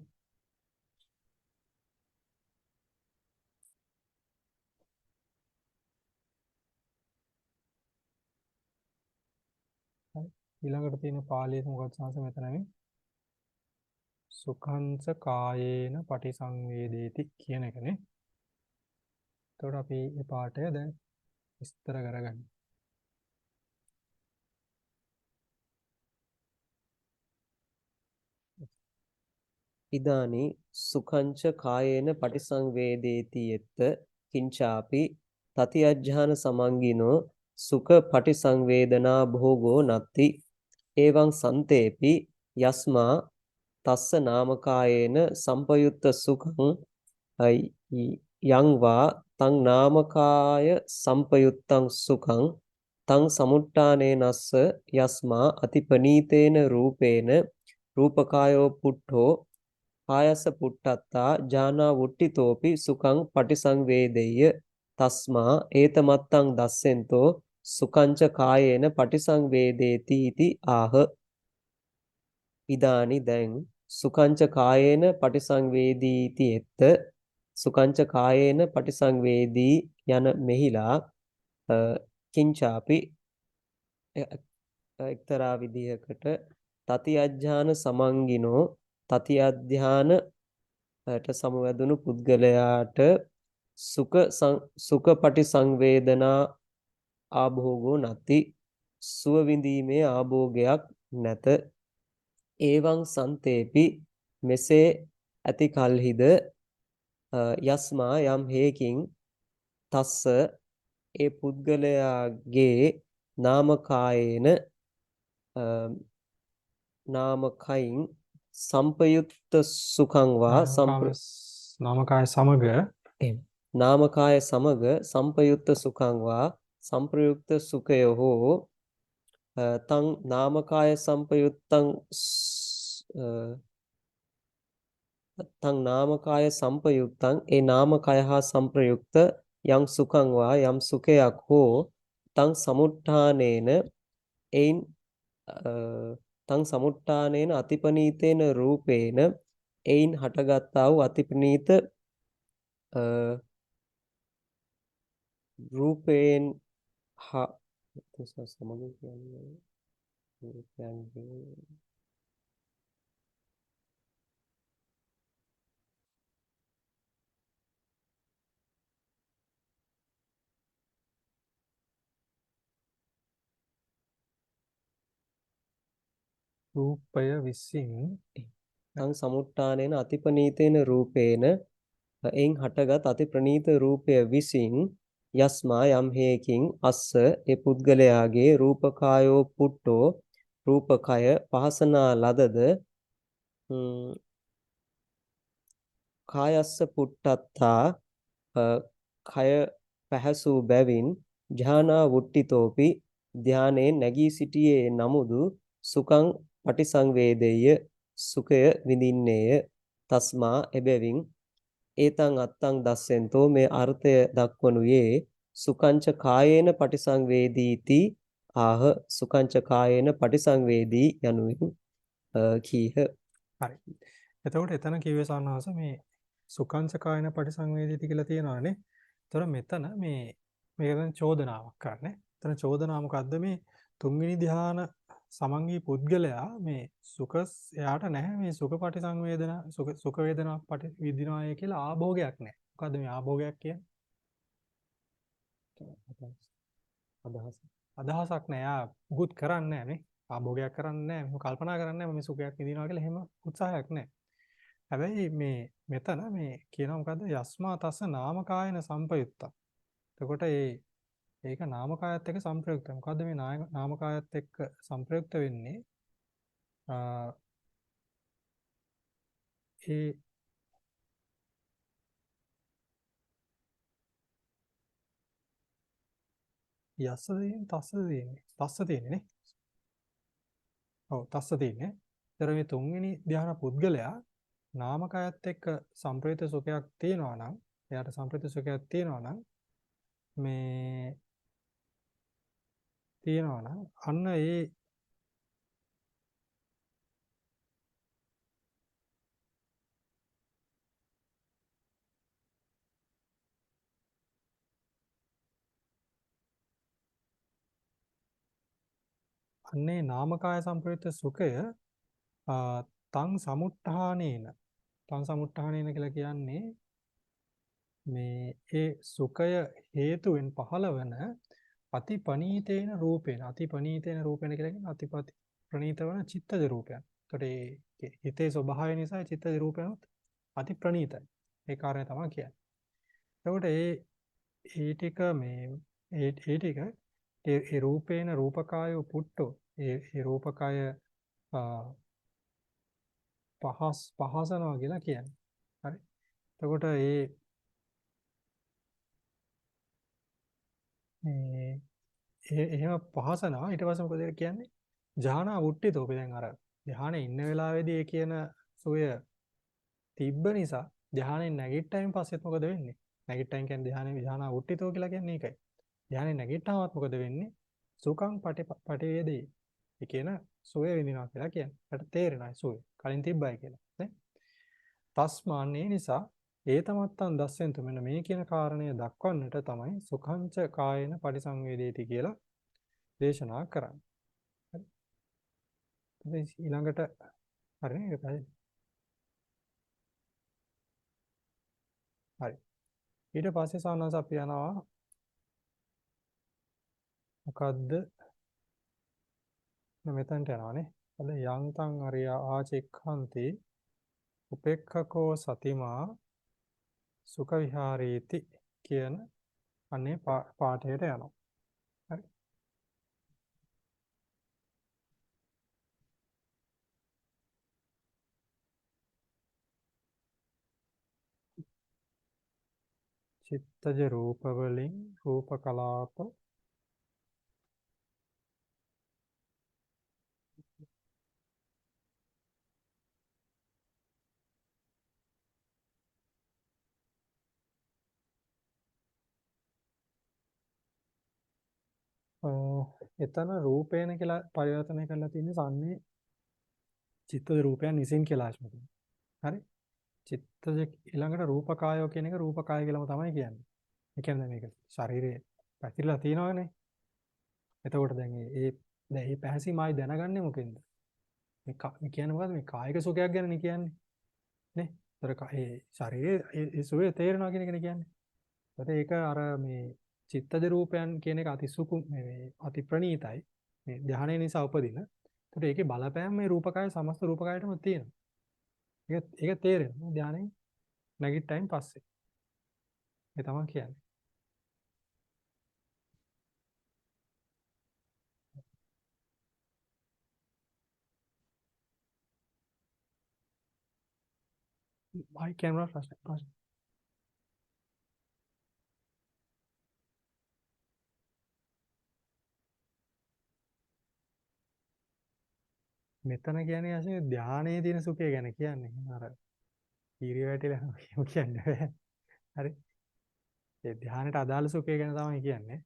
ඊළඟට තියෙන පාළියේ මොකක්ද සංස මෙතනනේ සුඛංස කායේන පටිසංවේදේති කියන එකනේ. එතකොට අපි මේ පාඩය දැන් විස්තර කරගන්න. ඉදානි සුඛංච කායේන පටිසංවේදේති යෙත්ත කිංචාපි තතිඅජ්ජාන සමංගිනෝ සුඛ පටිසංවේදනා භෝගෝ නත්ති එවං සන්තේපි යස්මා තස්ස නාමකායේන සම්පයුත්ත සුඛං යං වා තං නාමකාය සම්පයුත්තං සුඛං තං සමුට්ඨානේනස්ස යස්මා අතිපනීතේන රූපේන රූපකායෝ පුට්ඨෝ ආයස පුට්ඨත්තා ජානා වුට්ටිතෝපි සුඛං පටිසංවේදෙය්‍ය තස්මා ඒතමත්තං දස්සෙන්තෝ සුඛංච කායේන පටිසංවේදේති इति ආහ ඉදානි දැන් සුඛංච කායේන පටිසංවේදීති එත්ත සුඛංච කායේන පටිසංවේදී යන මෙහිලා කිංචාපි එක්තරා විදිහකට තති අජ්ජාන සමංගිනෝ තති අධ්‍යානට සමවැදුණු පුද්ගලයාට සුඛ පටිසංවේදනා ආභෝගෝ නැති සුව විඳීමේ ආභෝගයක් නැත. ඒවං සන්තේපි මෙසේ ඇති කල්හිද යස්මා යම් හේකින් තස්ස ඒ පුද්ගලයාගේ නාමකායේන නාමකයින් සම්පයුත්ත සුඛං වා නාමකාය සමග නාමකාය සමග සම්පයුත්ත සුඛං වා සංප්‍රයුක්ත සුඛය හෝ තං නාමකාය සම්පයුත්තං තං නාමකාය සම්පයුත්තං ඒ නාමකය හා සංප්‍රයුක්ත යම් සුඛං වා යම් සුඛයක් හෝ තං සමුට්ඨානේන එයින් තං සමුට්ඨානේන අතිපනීතේන රූපේන එයින් හටගත්තා වූ අතිපනීත රූපේන් සමග කියන්නේ රූපය විසින් තං සමුට්ඨානේන අතිපනීතේන රූපේන එයින් හටගත් අති ප්‍රනීත රූපය විසින් යස්මා යම් හේකින් අස්ස ඒ පුද්ගලයාගේ රූපකායෝ පුට්ටෝ රූපකය පහසනා ලදද කායස්ස පුට්ටත්තා කය පැහැසූ බැවින් ධානා වුට්ටිතෝපි ධානයේ නැගී සිටියේ නමුදු සුඛං පටිසංවේදෙය්‍ය සුඛය විඳින්නේය තස්මා එබැවින් ඒතං අත්තං දස්සෙන්තෝ මේ අර්ථය දක්වනුයේ සුකංච කායේන පටිසංවේදීති ආහ සුකංච කායේන පටිසංවේදී යනුවෙන් කීහ. හරි. එතකොට එතන කිව්වේ සානහස මේ සුඛංච කායන පටිසංවේදීති කියලා තියෙනවානේ. එතකොට මෙතන මේක දැන් චෝදනාවක් කරන්නේ. එතන චෝදනාව මොකද්ද මේ තුන්වෙනි ධ්‍යාන සමංගී පුද්ගලයා මේ සුඛ එයාට නැහැ මේ සුඛ පටිසංවේදන සුඛ වේදනා පටි විඳිනවාය කියලා ආභෝගයක් නැහැ. මොකද්ද මේ ආභෝගයක් කියන්නේ? අදහසක් නෑ. යා මුකුත් කරන්නේ නැහැ නේ. ආභෝගයක් කරන්නේ නැහැ. මොකක් කල්පනා කරන්නේ නැහැ මේ සුඛයක් විඳිනවා කියලා එහෙම උත්සාහයක් නැහැ. හැබැයි මෙතන මේ කියනවා මොකද්ද? යස්මා තස්ස නාමකායන සම්පයුත්තා. එතකොට ඒක නාමකායත් එක්ක සංප්‍රයුක්තයි. මොකද්ද මේ නාමකායත් එක්ක සංප්‍රයුක්ත වෙන්නේ? ඒ යස්සදීන් තස්සද තියෙන්නේ. තස්ස තියෙන්නේ නේ. ඔව් තස්ස තියෙන්නේ. ඒතර මේ තුන්වෙනි ධ්‍යාන පුද්ගලයා නාමකයත් එක්ක සංප්‍රයුක්ත සුඛයක් තියෙනවා නම් එයාට සංප්‍රයුක්ත සුඛයක් තියෙනවා නම් අන්න අන්නේ නාමකාය සංප්‍රයුක්ත සුඛය තං සමුට්ඨානේන කියලා කියන්නේ ඒ සුඛය හේතුවෙන් පහළවන අතිපනීතේන රූපේන කියලා කියන්නේ අතිපති ප්‍රනීත වන චිත්තජ රූපයන්. එතකොට හිතේ ස්වභාවය නිසා චිත්තජ රූපයන්ත් අති ප්‍රනීතයි. ඒ කාරණය තමයි කියන්නේ. එතකොට ඒ රූපේන රූපකායෝ පුට්ටෝ ඒ රූපකාය පහසනවා කියලා කියන්නේ. හරි. එතකොට එහෙම පහසනවා ඊට පස්සේ මොකද කියන්නේ? ධානා වුට්ටිතෝ. අපි දැන් අර ධානයේ ඉන්න වෙලාවේදී ඒ කියන සෝය තිබ්බ නිසා ධානයෙන් නැගිට්ටයින් පස්සෙත් මොකද වෙන්නේ? නැගිට්ටයින් කියන්නේ ධානා වුට්ටිතෝ කියලා කියන්නේ ඒකයි. ධානයෙන් නැගිට්ටාමත් මොකද වෙන්නේ? සුඛං පටිවේදේ. ඒ කියන සෝය විඳිනවා කියලා කියන්නේ. ඒකට තේරෙනයි සෝය. කලින් තිබ්බයි කියලා. නේ? තස්මාන්නේ නිසා ඒතමත්තන් දස්සෙන්තු මෙන්න මේ කියන කාරණය දක්වන්නට තමයි සුඛංච කායේන පටිසංවේදේති කියලා දේශනා කරන්නේ. හරි. ඊළඟට හරිනේ ඒක තමයි. හරි. ඊට පස්සේ සානස අපි යනවා මොකද්ද? මෙතනට යනවානේ. අද යන්තං අරියා ආචෙක්ඛන්ති උපේක්ඛකෝ සතිමා සුඛ විහාරේති කියන අනේ පාඨයට යනවා. හරි. චිත්තජ රූප වලින් රූප කලාප එතන රූපේන කියලා පරිවර්තනය කරලා තියෙන්නේ සම්මේ චිත්තජ රූපයන් විසින් කියලා ආශ්මක. හරි. චිත්තජ ඊළඟට රූපකායෝ කියන එක රූපකාය කියලාම තමයි කියන්නේ. ඒ කියන්නේ මේක ශරීරයේ පැතිරලා තියෙනවනේ. එතකොට දැන් මේ පැහැසීමයි දැනගන්නේ මොකෙන්ද? මේ කියන්නේ මොකද්ද? මේ කායික සුඛයක් ගැනනේ කියන්නේ. නේ? ඒතර ඒ ශරීරයේ ඒ සුවය තේරෙනවා කියන එකනේ කියන්නේ. ඒතර ඒක අර මේ චිත්තජ රූපයන් කියන එක අති ප්‍රණීතයි. මේ ධානය නිසා උපදින. ඒතර ඒකේ බලපෑම මේ රූපකාය සමස්ත රූපකායටම තියෙනවා. ඒක තේරෙනවා ධානයෙන් නැගිට්ටයින් පස්සේ. ඒ තමයි කියන්නේ. මයි කැමරා ප්‍රශ්න. මෙතන කියන්නේ අසේ ධානයේ තියෙන සුඛය ගැන කියන්නේ. අර කීරිය වැටිලා යනවා කියන්නේ බෑ. හරි. ඒ ධානයට අදාළ සුඛය ගැන තමයි කියන්නේ.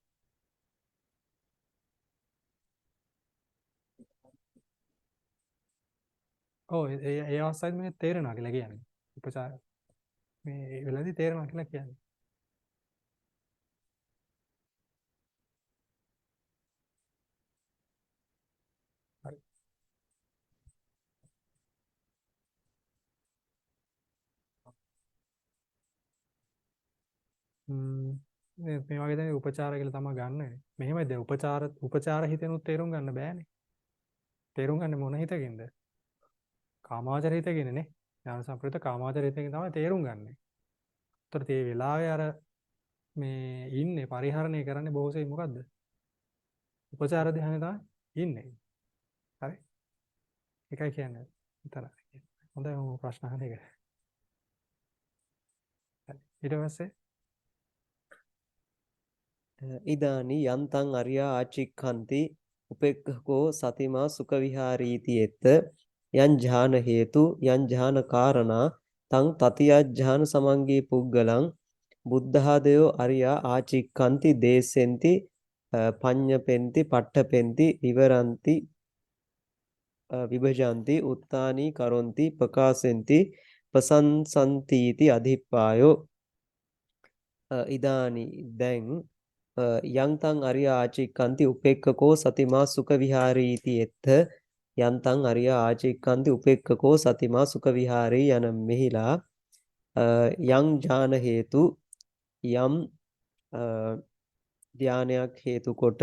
ඔව් ඒ අවස්ථාවේ මේ තේරෙනවා කියලා කියන්නේ. උපචාර මේ වෙලාවේදී තේරෙනවා කියලා කියන්නේ. හරි. මේ වගේ දැන් උපචාර කියලා තමයි ගන්න. මෙහෙමයි දැන් උපචාර හිතෙනුත් තේරුම් ගන්න බෑනේ. තේරුම් ගන්න මොන හිතකින්ද? කාමාවචර හිතකින්නේ. ඥාන සම්ප්‍රයුක්ත කාමාවචර හිතකින් තමයි තේරුම් ගන්න. උත්තර ඒ වෙලාවේ අර මේ ඉන්නේ පරිහරණය කරන්නේ බොහෝසේ මොකද්ද? උපචාර ධ්‍යානෙ තමයි ඉන්නේ. හරි. ඒකයි කියන්නේ. විතර. හොඳයි මම ප්‍රශ්න අහන එක. හරි. ඊට පස්සේ ඉදානි යන්තං අරියා ආචික්ඛන්ති උපෙක්ඛකෝ සතිමා සුඛ විහාරීති එත්ත යං ඥාන හේතු යං ඥාන කාරණා තං තතියඥාන සමංගී පුග්ගලං බුද්ධාදයෝ අරියා ආචික්ඛන්ති දේසෙන්ති පඤ්ඤපෙන්ති පට්ඨපෙන්ති විවරಂತಿ විභජಂತಿ උත්තානී කරොන්ති ප්‍රකාශෙන්ති ප්‍රසංසන්තිති අධිප්පායෝ ඉදානි දැන් යන්තං අරියා ආචික්ඛන්ති උපෙක්ඛකෝ සතිමා සුඛ විහාරීති එත්ත යන්තං අරියා ආචික්ඛන්ති උපෙක්ඛකෝ සතිමා සුඛ විහාරී යන මෙහිලා යං ඥාන හේතු යම් ධානයක් හේතු කොට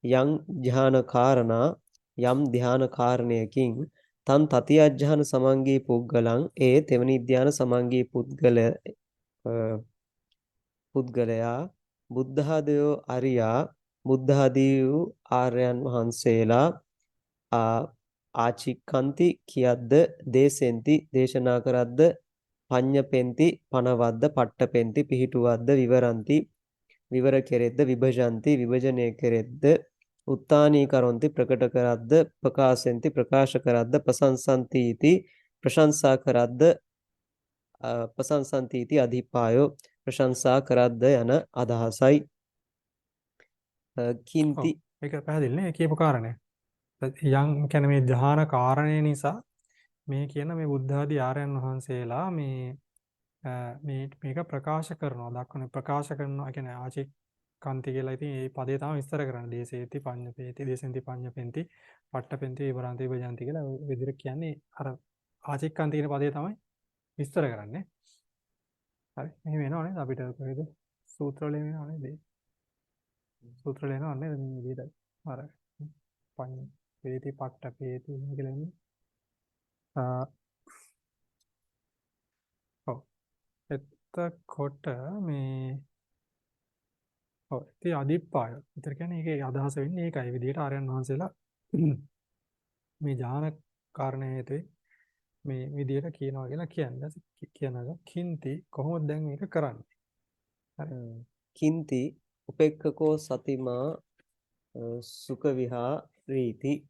යං ධාන කාරණා යම් ධාන කාරණයකින් තන් තතියඥාන සමංගී පුද්ගලං ඒ තෙවනි ධාන සමංගී පුද්ගලයා බුද්ධාදයෝ අරියා බුද්ධාදී වූ ආර්යයන් වහන්සේලා ආචික්ඛන්ති කියද්ද දේසෙන්ති දේශනා කරද්ද පඤ්ඤපෙන්ති පනවද්ද පට්ඨපෙන්ති පිහිටුවද්ද විවරಂತಿ විවර කෙරෙද්ද විභජಂತಿ විභජනය කෙරෙද්ද උත්තානී කරොන්ති ප්‍රකට කරද්ද ප්‍රකාශෙන්ති ප්‍රකාශ කරද්ද ප්‍රශංසන්ති ප්‍රශංසා කරද්ද ප්‍රශංසන්ති අධිපායෝ ප්‍රශංසා කරද්ද යන අදහසයි. කින්ති මේක පැහැදිලි නේ කියපු කාරණේ. යම් කියන්නේ මේ ධාන කාරණේ නිසා මේ කියන මේ බුද්ධ ආදී ආර්යයන් වහන්සේලා මේක ප්‍රකාශ කරනවා දක්වන ප්‍රකාශ කරනවා කියන්නේ ආචික්ඛන්ති කියලා. ඉතින් මේ පදේ තමයි විස්තර කරන්නේ. දේසේති පඤ්ඤපේති දේසෙන්ති පඤ්ඤපෙන්ති පට්ඨපෙන්ති විවරಂತಿ විභජಂತಿ කියලා විදිහට කියන්නේ අර ආචික්ඛන්ති කියන පදේ තමයි විස්තර කරන්නේ. හරි. මෙහෙම වෙනව නේද අපිට කොහෙද සූත්‍ර වල වෙනව නේද? සූත්‍ර වල එනව නේද මේ විදිහට අර පඤ්ඤපේති පට්ඨපේති කියලා එන්නේ. ඔව්. එතකොට මේ ඔව් ඉතින් අදිප්පාය. ඒතර කියන්නේ ඒකේ අදහස වෙන්නේ ඒකයි විදිහට ආර්යයන් වහන්සේලා මේ ඥාන කාරණේ හේතුයි මේ විදිහට කියනවා කියලා කියන්නේ. කියනවා කින්ති කොහොමද දැන් මේක කරන්නේ? හරි. කින්ති උපෙක්ඛකෝ සතිමා සුඛ විහාරීති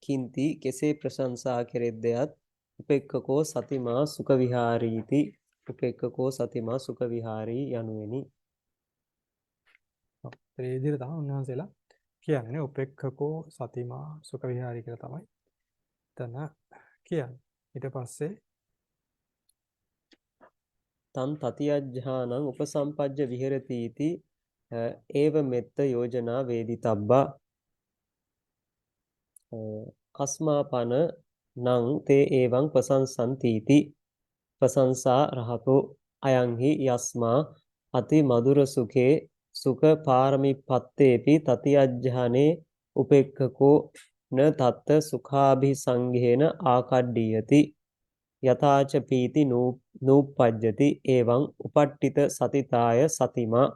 කින්ති කෙසේ ප්‍රශංසා කෙරෙද්දයත් උපෙක්ඛකෝ සතිමා සුඛ විහාරීති උපෙක්ඛකෝ සතිමා සුඛ විහාරී යනුවෙනි. ඒ විදිහට තමයි උන්වහන්සේලා කියන්නේ උපෙක්ඛකෝ සතිමා සුඛ විහාරී කියලා තමයි එතන කියන්නේ. ඊට පස්සේ තන් තතියඥානං උපසම්පජ්ජ විහෙරති इति ඒව මෙත්ත යෝජනා වේදිතබ්බා කස්මාපන නං තේ එවං ප්‍රසංසන්තිති ප්‍රශංසා රහතෝ අයං හි යස්මා අති මధుර සුඛේ සුඛ පාරමිපත්තේපි තතියඥානේ උපෙක්ඛකෝ න තත්ත සුඛාභිසංඝේන ආකඩ්ඩියති. යථාච පීති නූප්පජ්ජති එවං උපට්ඨිත සතිතාය සතිමා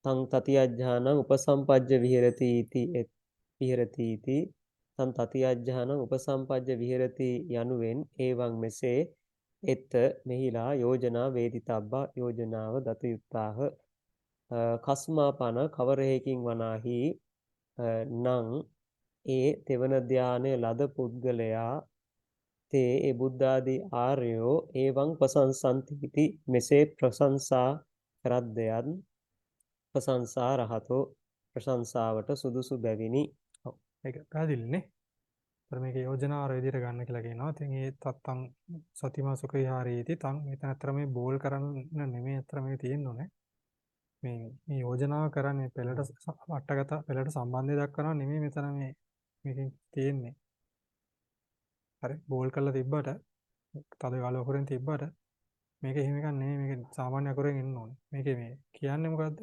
තං තතියජ්ජානං උපසම්පජ්ජ විහෙරති ඉති තං තතියජ්ජානං උපසම්පජ්ජ විහෙරති යනුවෙන් එවං මෙසේ එත් මෙහිලා යෝජනා වේදිතබ්බා යෝජනාව දත යුත්තාහ කස්මාපන කවරෙහිකින් වනාහි නං ඒ තෙවන ධානය ලද පුද්ගලයා තේ ඒ බුද්ධාදී ආර්යෝ එවං ප්‍රසංසන්තිති මෙසේ ප්‍රශංසා කරද්දයන් ප්‍රශංසා රහතෝ ප්‍රශංසාවට සුදුසු බැවිනි. ඔව් ඒක පැහැදිලිනේ. ඒතර මේක යෝජනාවර විදිහට ගන්න කියලා කියනවා. ඉතින් ඒ තත්තං සතිමා සුඛ විහාරේති තං මෙතන අතර මේ බෝල් කරන්න නෙමෙයි අතර මේ තියෙන්නේ. මේ යෝජනාව කරන්නේ පෙළට අටගත පෙළට සම්බන්ධය දක්වනවා නෙමෙයි මෙතන මේකෙන් තියෙන්නේ. හරි බෝල් කරලා තිබ්බට තද ගාල අකුරෙන් තිබ්බට මේක එහෙම එකක් නෙමෙයි මේක සාමාන්‍ය අකුරෙන් එන්න ඕනේ. මේකේ මේ කියන්නේ මොකද්ද?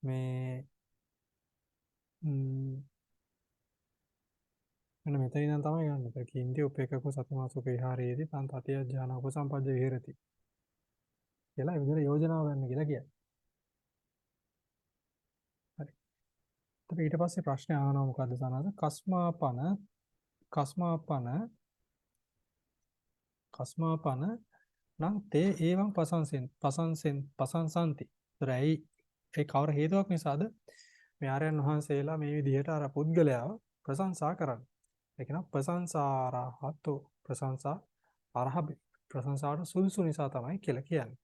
මේ මෙන්න මෙතන ඉඳන් තමයි ගන්න. ඒක කින්ති උපේක්ඛක සතිමා සුඛ විහාරයේදී තන් තතිය ඥාන උපසම්පජ්ජ විහෙරති. කියලා ඒ විදිහට යෝජනාව ගන්න කියලා කියන්නේ. හරි. ඊට පස්සේ ප්‍රශ්නේ අහනවා මොකද්ද සනස? කස්මාපන නම් තේ ඒවං පසංසන්ති. ඒතරයි ඒ කවර හේතුවක් නිසාද මේ ආර්යයන් වහන්සේලා මේ විදිහට අර පුද්ගලයාව ප්‍රශංසා කරන්නේ. ඒ කියනවා ප්‍රශංසාරහතෝ ප්‍රශංසාවට සුදුසු නිසා තමයි කියලා කියන්නේ.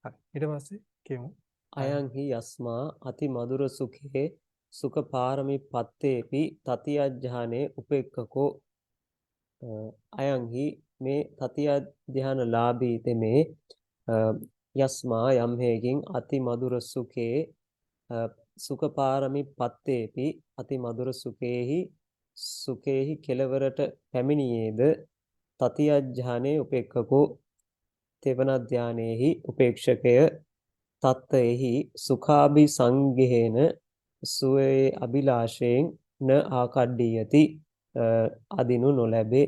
හරි. ඊට පස්සේ කියමු අයං හි යස්මා අති මధుර සුඛේ සුඛ පාරමී පත්තේපි තතියජ්ජානේ උපේක්ඛකෝ අයං හි මේ තතිය ධ්‍යාන ලාභී තෙමේ යස්මා යම් හේකින් අති මధుර සුඛේ සුඛ පාරමී පත්තේපි අති මధుර සුඛේහි කෙලවරට පැමිණියේද තතියජ්ජානේ උපේක්ඛකෝ තෙවන ධානයේහි උපේක්ෂකය තත්තෙහි සුඛාභි සංගේහන සුවේ අභිලාෂයෙන් න ආකඩ්ඩියති අදිනු නොලැබේ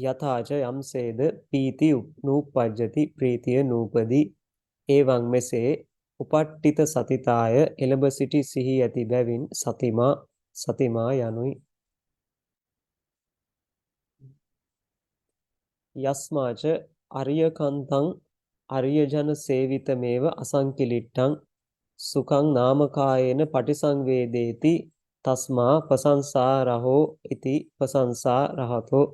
යථාච යම්සේද පීති නූපජ්ජති ප්‍රීතිය නූපදී එවං මෙසේ උපට්ඨිත සතිතාය එළඹ සිටි සිහි ඇති බැවින් සතිමා යනුයි. යස්මාච අරියකන්තං අරියජන සේවිතමේව අසංකිලිට්ඨං සුඛං නාමකායේන පටිසංවේදේති තස්මා ප්‍රශංසා රහෝ ඉති ප්‍රශංසා රහතෝ.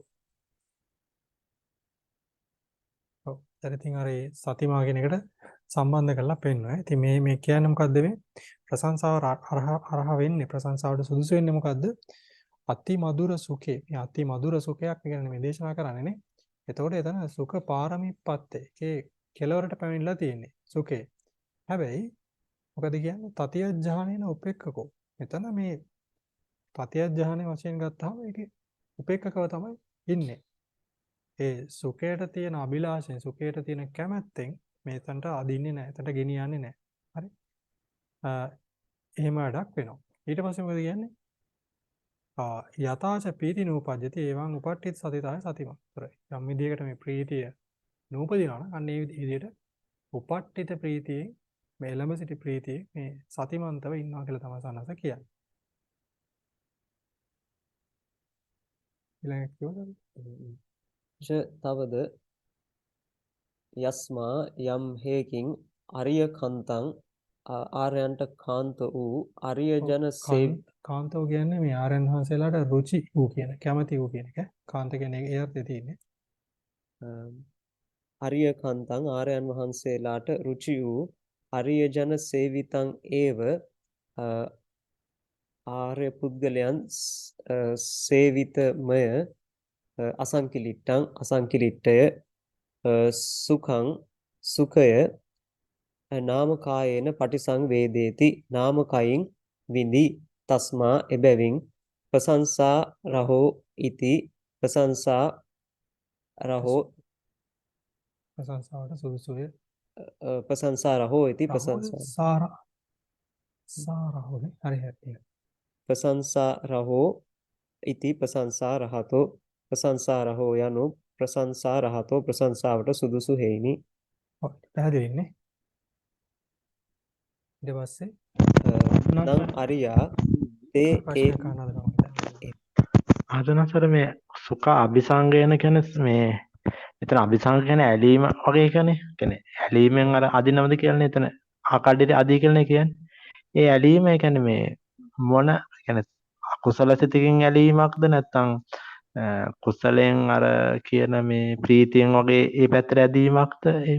ඔව්. දැන් ඉතින් අර සතිමා කියන එකට සම්බන්ධ කරලා පෙන්වනවා. ඉතින් මේ කියන්නේ මොකද්ද මේ? ප්‍රශංසාව අරහ වෙන්නේ ප්‍රශංසාවට සුදුසු වෙන්නේ මොකද්ද? අති මధుර සුඛේ. මේ අති මధుර සුඛයක් කියන්නේ මේ දේශනා කරන්නේ නේ. එතකොට එතන සුඛ පාරමිප්පත්තේ. ඒකේ කෙලවරට පැමිණලා තියෙන්නේ සුඛේ. හැබැයි මොකද කියන්නේ? තතියජ්ජානේන උපේක්ඛකෝ. මෙතන මේ තතියජ්ජානේ වශයෙන් ගත්තාම ඒකේ උපේක්ඛකව තමයි ඉන්නේ. ඒ සුඛයට තියෙන අභිලාෂයෙන් සුඛයට තියෙන කැමැත්තෙන් මේතන්ට අදින්නේ නැහැ. එතනට ගෙනියන්නේ නැහැ. හරි? එහෙම වැඩක් වෙනවා. ඊට පස්සේ මොකද කියන්නේ? යථාච පීති නූපජ්ජති එවං උපට්ඨිත සතිතාය සතිමා. යම් විදියකට මේ ප්‍රීතිය නූපදිනවා නම් අන්න ඒ විදිහට උපට්ඨිත ප්‍රීතියෙන් මේ එළඹ සිටි ප්‍රීතියේ මේ සතිමන්තව ඉන්නවා කියලා තමයි සන්නස කියන්නේ. ඊළඟට කියවද? තවද යස්මා යම් හේකින් අරිය කන්තං ආර්යයන්ට කාන්ත වූ අරිය ජන කාන්තෝ කියන්නේ මේ ආර්යයන් වහන්සේලාට රුචි වූ කියන කැමති වූ කියන එක. කාන්ත කියන්නේ ඒ අර්ථය තියෙන්නේ. අරිය කන්තං ආර්යයන් වහන්සේලාට රුචි වූ අරිය ජන සේවිතං ඒව ආර්ය පුද්ගලයන් සේවිතමය අසංකිලිට්ඨය සුඛය නාමකායේන පටිසංවේදේති නාමකයින් විඳි තස්මා එබැවින් ප්‍රශංසා රහෝ ඉති ප්‍රශංසා රහෝ ප්‍රශංසාවට සුදුසුය. ප්‍රශංසා රහෝ ඉති ප්‍රශංසා සාරහෝනේ හරි හරි. ප්‍රශංසා රහෝ ඉති ප්‍රශංසා රහතෝ ප්‍රශංසා රහෝ යනු ප්‍රශංසා රහතෝ ප්‍රශංසාවට සුදුසු හේිනි. ඔව් පැහැදිලිනේ. ඊට පස්සේ නං අරියා තේ ඒ ප්‍රශ්නයක් අහන්නද තමයි. ආදනසර මේ සුඛ අபிසංගයන කියන්නේ මේ එතන අபிසංග කියන්නේ ඇලීම වගේ එකනේ. කියන්නේ ඇලීමෙන් අර අදිනවද කියන්නේ එතන ආකඩේට අදී කියලා කියන්නේ. ඒ ඇලීම ඒ කියන්නේ මේ මොන කියන්නේ අකුසල සිතකින් ඇලීමක්ද නැත්නම් කුසලයෙන් අර කියන මේ ප්‍රීතියෙන් වගේ ඒ පැත්තට ඇදීමක්ද ඒ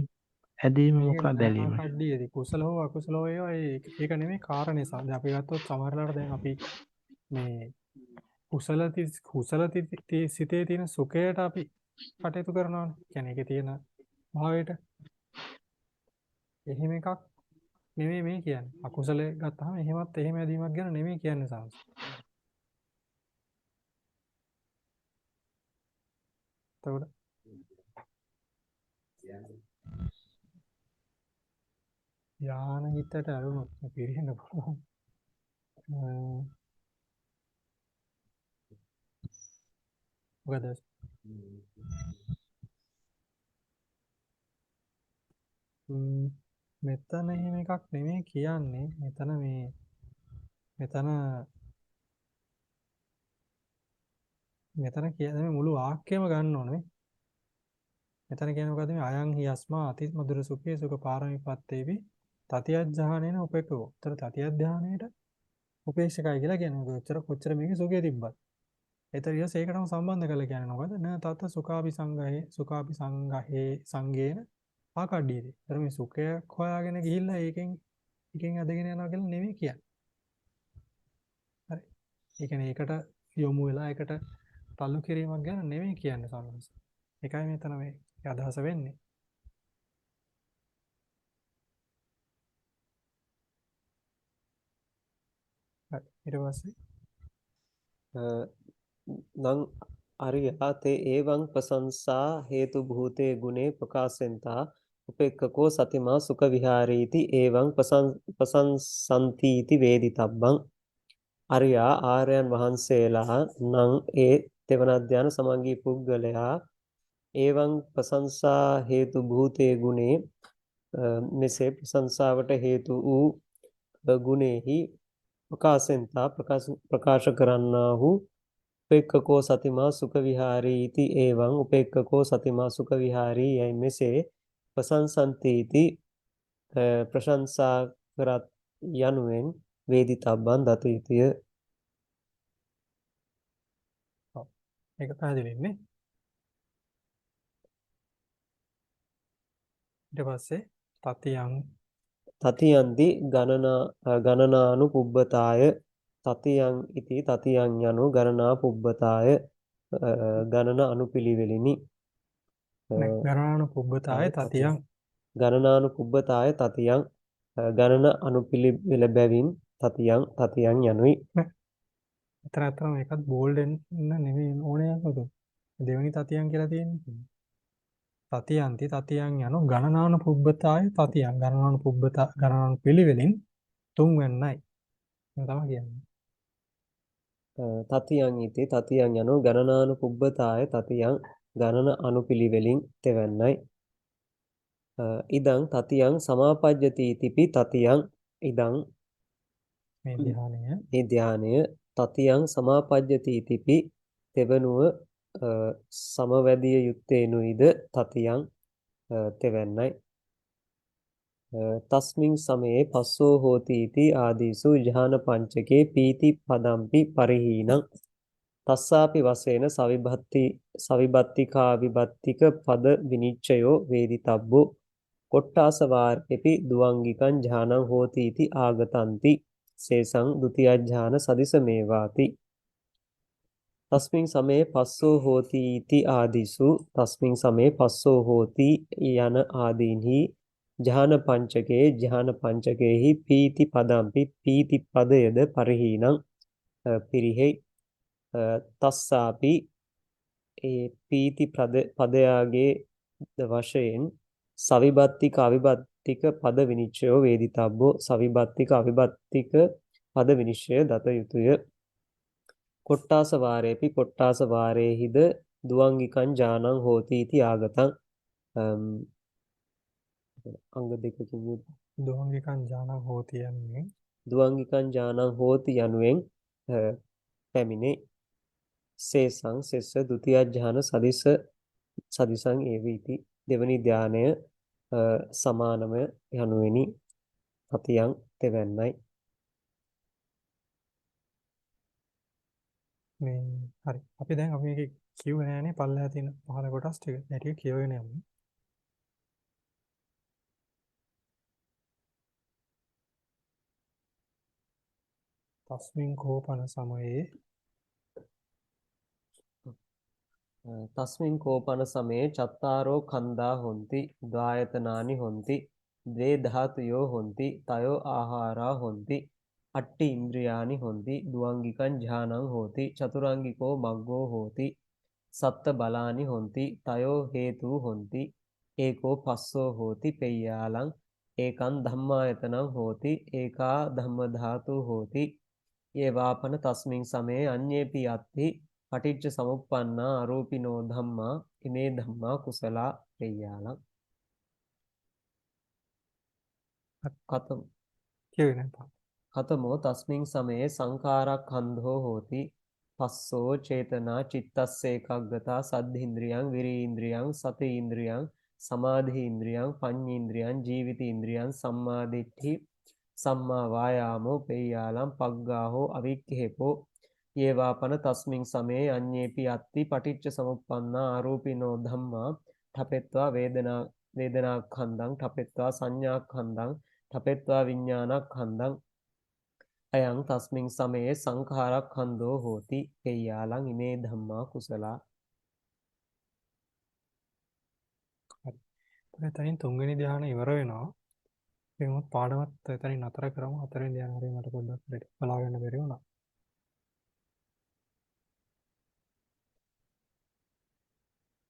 ඇදීම මොකක්ද ඇලීම? කඩ්ඩියේදී කුසල හෝ අකුසල හෝ ඒවා ඒක නෙමෙයි කාරණේ සා. දැන් අපි ගත්තොත් සමහරලාට දැන් අපි මේ කුසල සිතේ තියෙන සුඛයට අපි කටයුතු කරනවානේ. කියන්නේ ඒකේ තියෙන භාවයට. එහෙම එකක් නෙමෙයි මේ කියන්නේ. අකුසලයේ ගත්තාම එහෙමත් එහෙම ඇදීමක් ගැන නෙමෙයි කියන්නේ සාංශ. එතකොට යාන හිතට අරුණොත් පිරෙන්න පුළුවන්. මොකද මෙතන එහෙම එකක් නෙමෙයි කියන්නේ. මෙතන කියන්නේ මුළු වාක්‍යයම ගන්න ඕනේ. මෙතන කියන්නේ මොකද්ද මේ අයං හියස්මා අති මధుර සුඛේ සුඛ පාරමිපත්තේවි තතියඥානේන උපේක්ඛෝ. උතර තතියඥානේට උපේක්ෂකයි කියලා කියන්නේ. කොච්චර මේකේ සුඛය තිබ්බත්. ඒතර ඊස් ඒකටම සම්බන්ධ කරලා කියන්නේ මොකද? න තත් සුඛාපි සංඝහේ සංගේන ආකඩ්ඩියේදී. ඒතර මේ සුඛයක් හොයාගෙන ගිහිල්ලා එකෙන් අදගෙන යනවා කියලා නෙමෙයි කියන්නේ. හරි. ඒ කියන්නේ ඒකට යොමු වෙලා ඒකට තල්ලු කිරීමක් ගැන නෙමෙයි කියන්නේ සමහරවිට. ඒකයි මෙතන මේ අදහස වෙන්නේ. හරි. ඊට පස්සේ නං අරියා තේ ඒවං ප්‍රශංසා හේතු භූතේ ගුණේ ප්‍රකාශෙන්තා උපේක්ඛකෝ සතිමා සුඛ විහාරීති ඒවං ප්‍රශංසන්තිති වේදිතබ්බං. අරියා ආර්යයන් වහන්සේලා නං ඒ තෙවන ධ්‍යාන සමගී පුද්ගලයා ඒවං ප්‍රශංසා හේතු භූතේ ගුණේ මෙසේ ප්‍රශංසාවට හේතු වූ ගුණෙහි ප්‍රකාශ කරන්නාහු උපේක්ඛකෝ සතිමා සුඛ විහාරී इति එවං උපේක්ඛකෝ සතිමා සුඛ විහාරී යයි මෙසේ ප්‍රශංසන්තිති ප්‍රශංසා කරත් යනුවෙන් වේදිතබ්බන් දත යුතුය. ඒක පැහැදිලිනේ. ඊට පස්සේ තතියන්ති ගණනානුපුබ්බතාය තතියං ඉති තතියං යනු ගණනා පුබ්බතාය ගණන අනුපිළිවෙලිනි. ගණනානුපුබ්බතාය තතියං ගණනානුපුබ්බතාය තතියං ගණන අනුපිළිවෙල බැවින් තතියං යනුයි. එතන මේකත් බෝල්ඩ් වෙන්න නෙමෙයි ඕනේ නේද? දෙවෙනි තතියං කියලා තියෙන්නේ. තතියන්ති තතියං යනු ගණනානුපුබ්බතාය තතියං ගණනානුපිළිවෙලින් තුන්වෙන්නයි. ඒක තමයි කියන්නේ. තතියං ඉති තතියං යනු ගණනානුපුබ්බතාය තතියං ගණන අනුපිළිවෙලින් තෙවන්නයි. ඉදං තතියං සමාපජ්ජති ඉතිපි තතියං ඉදං මේ ධානය තතියං සමාපජ්ජති ඉතිපි තෙවනුව සමවැදිය යුත්තේනුයිද තතියං තෙවන්නයි. තස්මින් සමයේ පස්සෝ හෝති इति ආදීසු ජහන පංචකේ පීති පදම්පි පරිහීනං තස්සාපි වශයෙන් සවිභත්තිකා විභත්තික පද විනිච්ඡයෝ වේදිතබ්බෝ කොට්ටාස වාර්කෙපි දුවංගිකං ජහනං හෝති इति ආගතಂತಿ සේසං ဒ ුතිය ඥාන සදිසමේවාති. තස්මින් සමයේ පස්සෝ හෝති इति ආදීසු තස්මින් සමයේ පස්සෝ හෝති යන ආදීන්හි ජහන පංචකේහි පීති පදම්පි පීති පදයද පරිහීනං පිරිහෙයි. තස්සාපි ඒ පීති පදයාගේ වශයෙන් සවිභත්තික අවිභත්තික පද විනිශ්චයෝ වේදිතබ්බෝ සවිභත්තික අවිභත්තික පද විනිශ්චය දත යුතුය. කොට්ටාස වාරේපි කොට්ටාස වාරේහිද දුවංගිකං ඥානං හෝති इति ආගතං අංග දෙකකින් යුත් දුවංගිකං ඥානං හෝති යන්නේ දුවංගිකං ඥානං හෝති යනුවෙන් පැමිණේ සේසං සෙස්ස ဒ ුතිය ඥාන සදිසං ඒවීති දෙවනි ධානය සමානම යනුවෙනි තතියං තෙවන්නයි මේ හරි අපි දැන් අපි මේක කියුවේ නෑනේ පල්ලෙහා තියෙන පහළ කොටස් ටික. ඒ ටික කියවගෙන යමු. තස්මින් කෝපන සමයේ තස්මින් කෝපන සමයේ චත්තාරෝ කන්දා හොಂತಿ ද්වායතනානි හොಂತಿ ද්වේ ධාතුයෝ හොಂತಿ තයෝ ආහාරා හොಂತಿ අට්ටි ඉන්ද්‍රියානි හොಂತಿ දුවංගිකං ඥානං හෝති චතුරාංගිකෝ මග්ගෝ හෝති සත්ත බලානි හොಂತಿ තයෝ හේතු හොಂತಿ ඒකෝ පස්සෝ හෝති පෙය්‍යාලං ඒකං ධම්මායතනං හෝති ඒකා ධම්ම ධාතු හෝති ඒවාපන තස්මින් සමයේ අඤ්ඤේපි යත්ති පටිච්ච සමුප්පන්නා අරූපිනෝ ධම්මා ඉමේ ධම්මා කුසලා පෙය්‍යාලං කතම කියුවේ නෑ. කතමෝ තස්මින් සමයේ සංඛාරක්ඛන්ධෝ හෝති පස්සෝ චේතනා චිත්තස්සේකග්ගතා සද්ධින්ද්‍රියං විරීන්ද්‍රියං සතීන්ද්‍රියං සමාධීන්ද්‍රියං පඤ්ඤීන්ද්‍රියං ජීවිතීන්ද්‍රියං සම්මාදිට්ඨි සම්මා වායාමෝ පෙය්‍යාලං පග්ගාහෝ අවික්ඛේපෝ යේවාපන තස්මින් සමයේ අඤ්ඤේපි අත්ති පටිච්ච සමුප්පන්නා ආරූපිනෝ ධම්මා ඨපෙත්වා වේදනාඛන්දං ඨපෙත්වා සංඥාඛන්දං ඨපෙත්වා විඥානඛන්දං අයං තස්මින් සමයේ සංඛාරක්ඛන්தோ හෝති පෙය්‍යාලං ඉමේ ධම්මා කුසලා හරි. එතනින් තුන්වෙනි ධ්‍යාන ඉවර වෙනවා. ඒකම පාඩමත් එතනින් නතර කරමු. හතරවෙනි ධ්‍යාන හරිය මට පොඩ්ඩක් බලාගන්න බැරි වුණා.